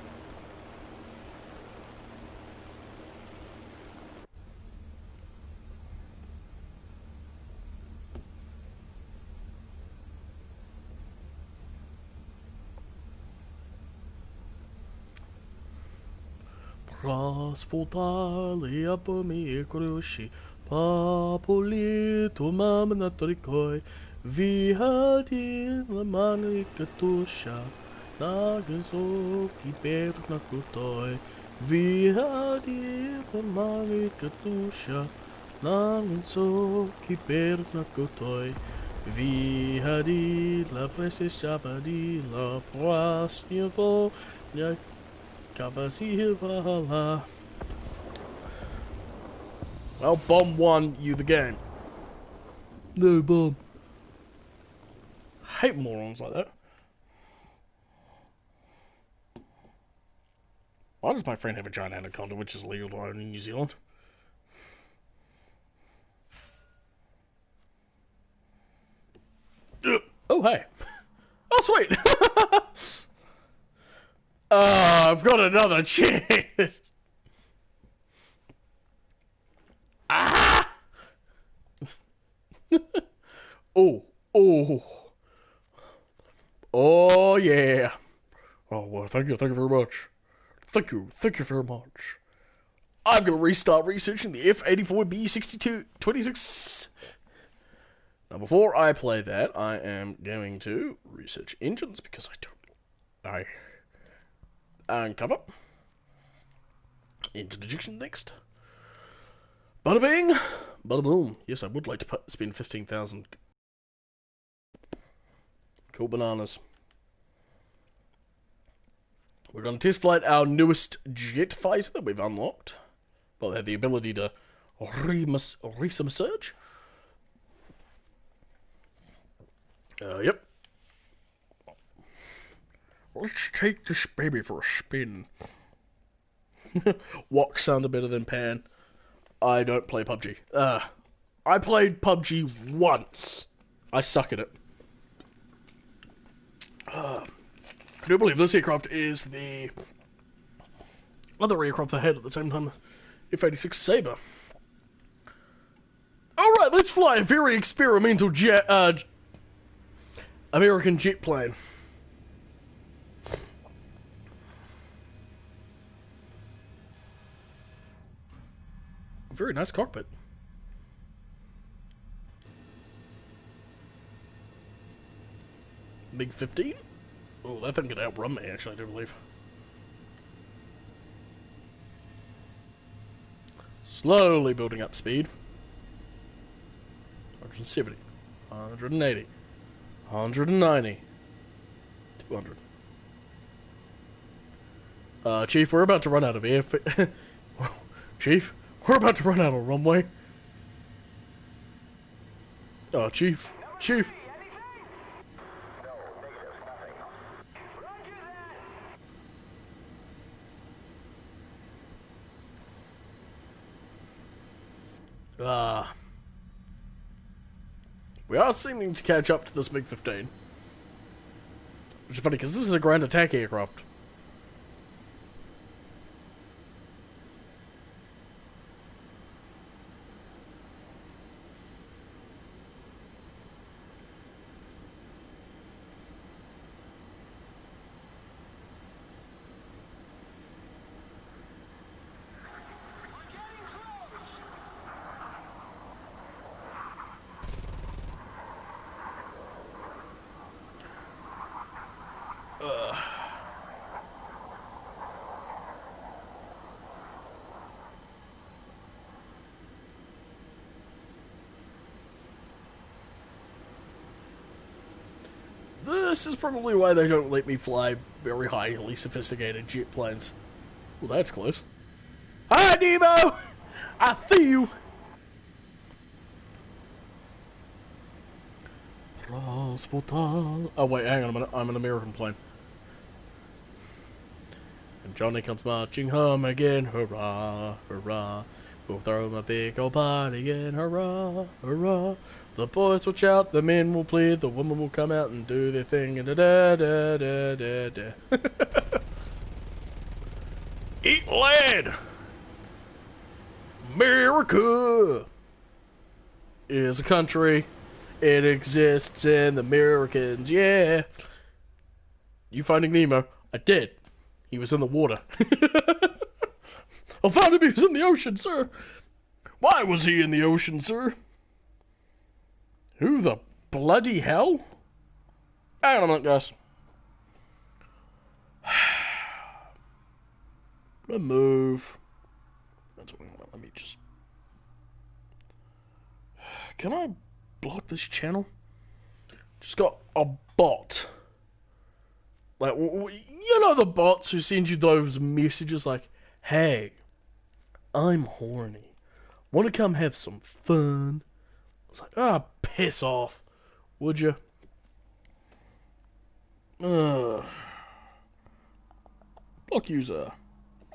Asfaltali apami krushi, papolito mamna trikoi, vihati la manikatusha, nagazo kiperna kutoi, vihati la manikatusha, nagazo kiperna kutoi, vihati la presesabadi la prasnivo, well, Bomb won you the game. No, Bomb. Hate morons like that. Why does my friend have a giant anaconda, which is legal to own in New Zealand? Oh, hey. Oh, sweet. I've got another chest. Ah! Oh. Oh, yeah. Oh, well, thank you very much. Thank you very much. I'm going to restart researching the F-84B-6226. Now, before I play that, I am going to research engines, because I uncover. Interdiction next. Bada bing, bada boom. Yes, I would like to spend 15,000. Cool bananas. We're going to test flight our newest jet fighter that we've unlocked. Well, they have the ability to resubmerge. Yep. Let's take this baby for a spin. Walk sounded better than Pan. I don't play PUBG. I played PUBG once. I suck at it. I do believe this aircraft is the other aircraft I had at the same time. F-86 Sabre. Alright, let's fly a very experimental American jet plane. Very nice cockpit. Big 15? Oh, that thing could outrun me, actually, I do believe. Slowly building up speed. 170. 180. 190. 200. Chief, we're about to run out of air. Chief, We're about to run out of runway. Oh, Chief. Chief. We are seeming to catch up to this MiG-15. Which is funny, because this is a ground attack aircraft. This is probably why they don't let me fly very highly sophisticated jet planes. Well, that's close. Hi, Nemo! I see you! Oh, wait, hang on a minute. I'm an American plane. And Johnny comes marching home again. Hurrah, hurrah. We'll throw him a big old party again. Hurrah, hurrah. The boys will shout, the men will plead, the women will come out and do their thing. And da da da da da. Eat lead! America is a country. It exists in the Americans, yeah. You finding Nemo? I did. He was in the water. I found him, he was in the ocean, sir. Why was he in the ocean, sir? Who the bloody hell? Hang on a minute, guys. Move. That's what I want. Let me just... Can I block this channel? Just got a bot. Like, you know the bots who send you those messages like, hey, I'm horny. Want to come have some fun? It's like, piss off. Would you? Block user.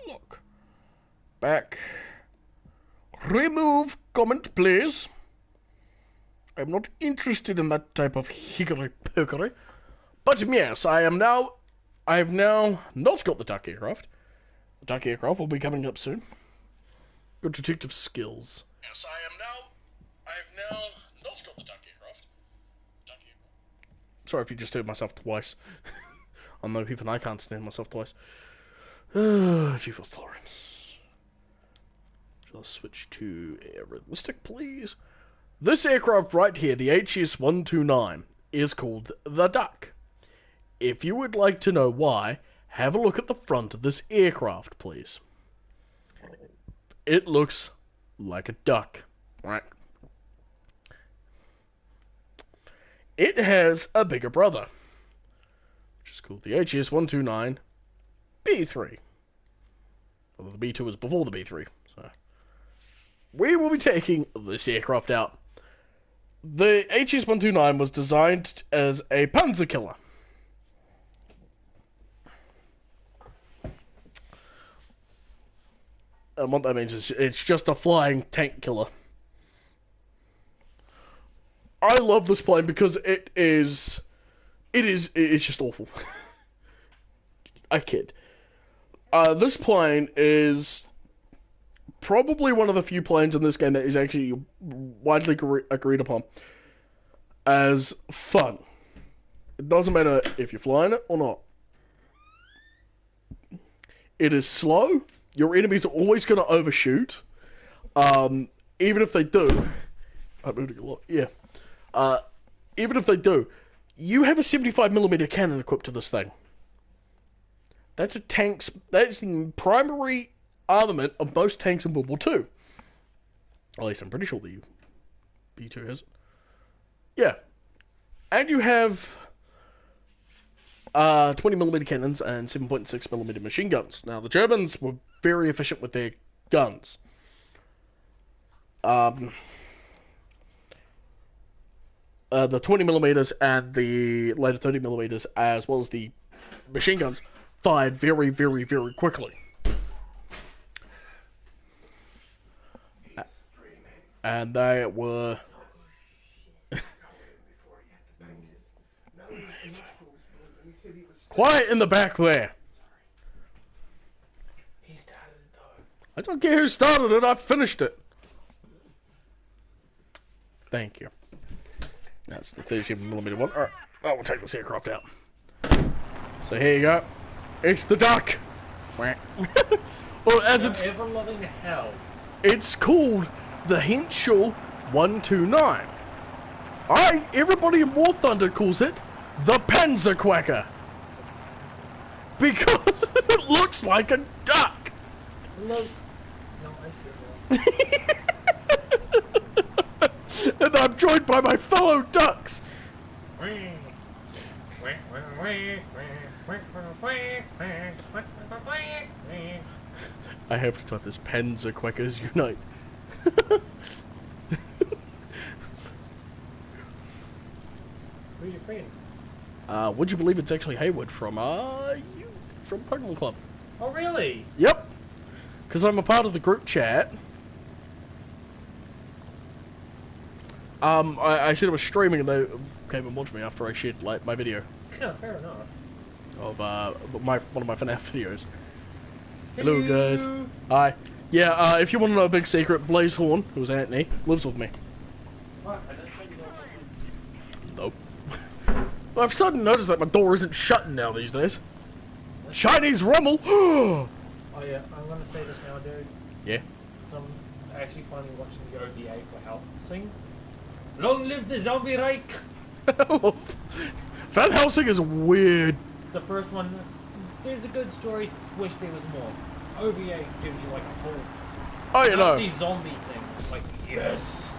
Block. Back. Remove comment, please. I'm not interested in that type of hickory-pickory. But yes, I have now not got the duck aircraft. The duck aircraft will be coming up soon. Good detective skills. Yes, I have now not got the duck aircraft. Sorry if you just heard myself twice. I know even I can't stand myself twice. GeForce tolerance. I'll switch to air realistic, please. This aircraft right here, the HS-129, is called the Duck. If you would like to know why, have a look at the front of this aircraft, please. It looks like a duck, right? It has a bigger brother, which is called the HS-129 B3. Although the B2 was before the B3, so... We will be taking this aircraft out. The HS-129 was designed as a panzer killer. And what that means is it's just a flying tank killer. I love this plane because it's just awful. I kid. This plane is probably one of the few planes in this game that is actually widely agreed upon as fun. It doesn't matter if you're flying it or not. It is slow. Your enemies are always going to overshoot. Even if they do... I'm moving a lot, yeah. Even if they do, you have a 75mm cannon equipped to this thing. That's the primary armament of most tanks in World War II. At least I'm pretty sure the B2 has it. Yeah. And you have 20mm cannons and 7.6mm machine guns. Now, the Germans were very efficient with their guns. the 20 millimeters and the later 30 millimeters, as well as the machine guns, fired very, very, very quickly. And they were... Quiet in the back there. He started it though. I don't care who started it, I finished it. Thank you. That's the 37mm one. Alright, oh, we'll take this aircraft out. So here you go. It's the duck. Well, as it's... Ever loving hell. It's called the Henschel 129. Everybody in Warthunder calls it the Panzerquacker. Because it looks like a duck. No, I said that. And I'm joined by my fellow ducks. I have to type this Panzerquackers unite. Who's your friend? Would you believe it's actually Haywood from Pokemon Club? Oh, really? Yep. Because I'm a part of the group chat. I said I was streaming and they came and watched me after I shared like my video Yeah, fair enough. of one of my FNAF videos. Hello guys. Hi. Yeah, if you want to know a big secret, Blazehorn, who's Anthony, lives with me. What? I don't think you Nope. But I've suddenly noticed that my door isn't shutting now these days. Chinese rumble! Oh yeah, I'm gonna say this now, dude. Yeah. I'm actually finally watching the OVA for Help Sing. Long live the zombie Reich! Van Helsing is weird. The first one, there's a good story, wish there was more. OVA gives you like a whole Oh, you know. Nazi zombie thing. Like, yes!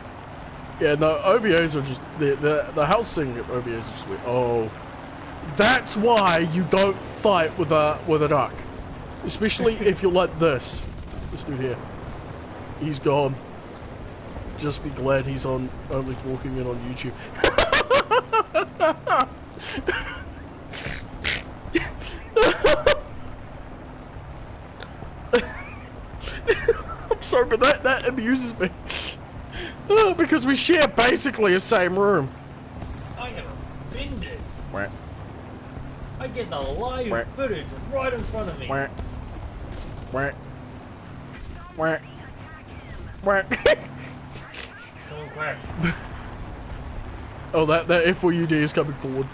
Yeah, no, OVAs are just the Helsing OVAs are just weird. Oh, that's why you don't fight with a duck, especially if you're like this. This dude here, he's gone. Just be glad he's only walking in on YouTube. I'm sorry, but that amuses me. Because we share basically the same room. I am offended. Quack. I get the live Quack. footage right in front of me. Quack. Quack. Quack. Quack. Someone quacked. Oh, that F4UD is coming forward.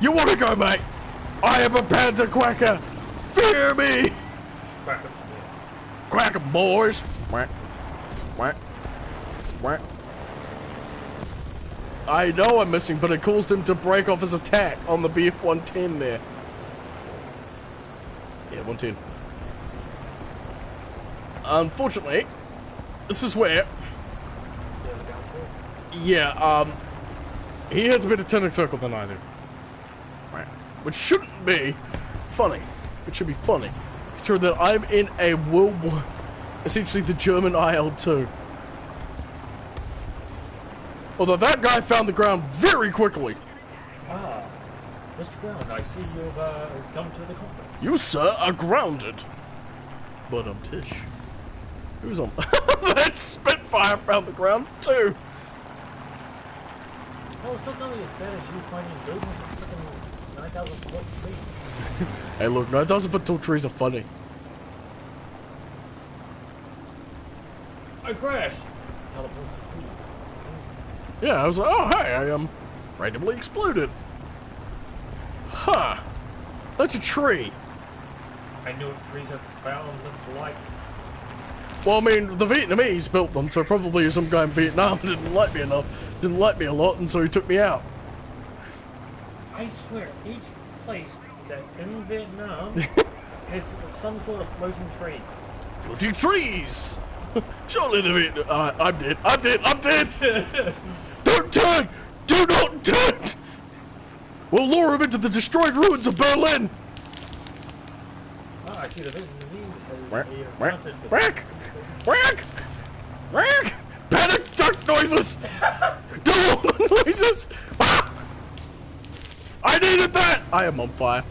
You want to go, mate? I am a panda quacker. Fear me. Quack up. Quack 'em, boys. Quack. Quack. Quack. I know I'm missing, but it caused him to break off his attack on the BF-110 there. Yeah, 110. Unfortunately, this is where... Yeah, he has a better turning circle than I do. Right. Which shouldn't be funny. It should be funny. Considering that I'm in a World War... Essentially the German IL-2. Although that guy found the ground very quickly. Ah, Mr. Ground, I see you've come to the conference. You, sir, are grounded. But Tish. Who's on... That Spitfire found the ground too. Well, it's still not as bad as you finding buildings with freaking 9,000 foot trees. Hey, look, 9,000 foot tall trees are funny. I crashed. Teleport to food. Yeah, I was like, oh, hey, I randomly exploded. Huh. That's a tree. I know trees are found in life. Well, I mean, the Vietnamese built them, so probably some guy in Vietnam didn't like me enough, didn't like me a lot, and so he took me out. I swear, each place that's in Vietnam has some sort of floating tree. Floating trees! Surely the Vietnam... I'm dead, I'm dead, I'm dead! Don't turn! Do not turn! We'll lure him into the destroyed ruins of Berlin! Ah, I see the Vietnamese has Quack, a quack, mounted... quack, quack! Panic duck noises! Do all the noises! Ah! I needed that! I am on fire.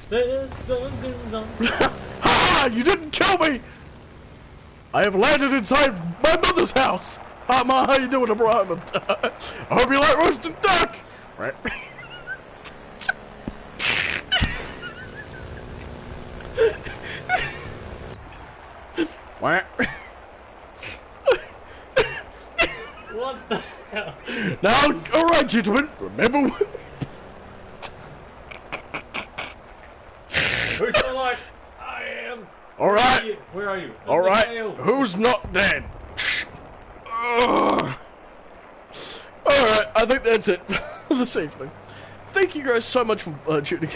There's Duncan's on. Ha! You didn't kill me! I have landed inside my mother's house! Hi, Ma, how you doing, Abraham? I hope you like roasted duck! Right? What? What the hell? Now, alright, gentlemen, remember. Who's still alive? I am. Alright, Where are you? alright, Tail. who's not dead? Alright, I think that's it for this evening. Thank you guys so much for tuning in.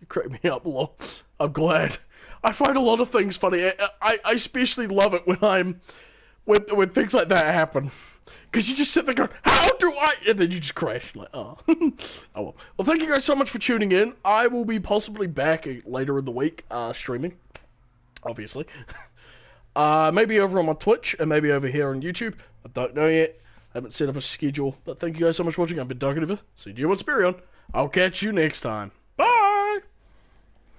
You crack me up a lot. I'm glad. I find a lot of things funny. I especially love it when things like that happen. Because you just sit there going, how do I? And then you just crash. Like, oh. Oh well. Well, thank you guys so much for tuning in. I will be possibly back later in the week, streaming. Obviously. Maybe over on my Twitch, and maybe over here on YouTube. I don't know yet. I haven't set up a schedule. But thank you guys so much for watching. I've been Duncannuva. See you on Spirion. I'll catch you next time.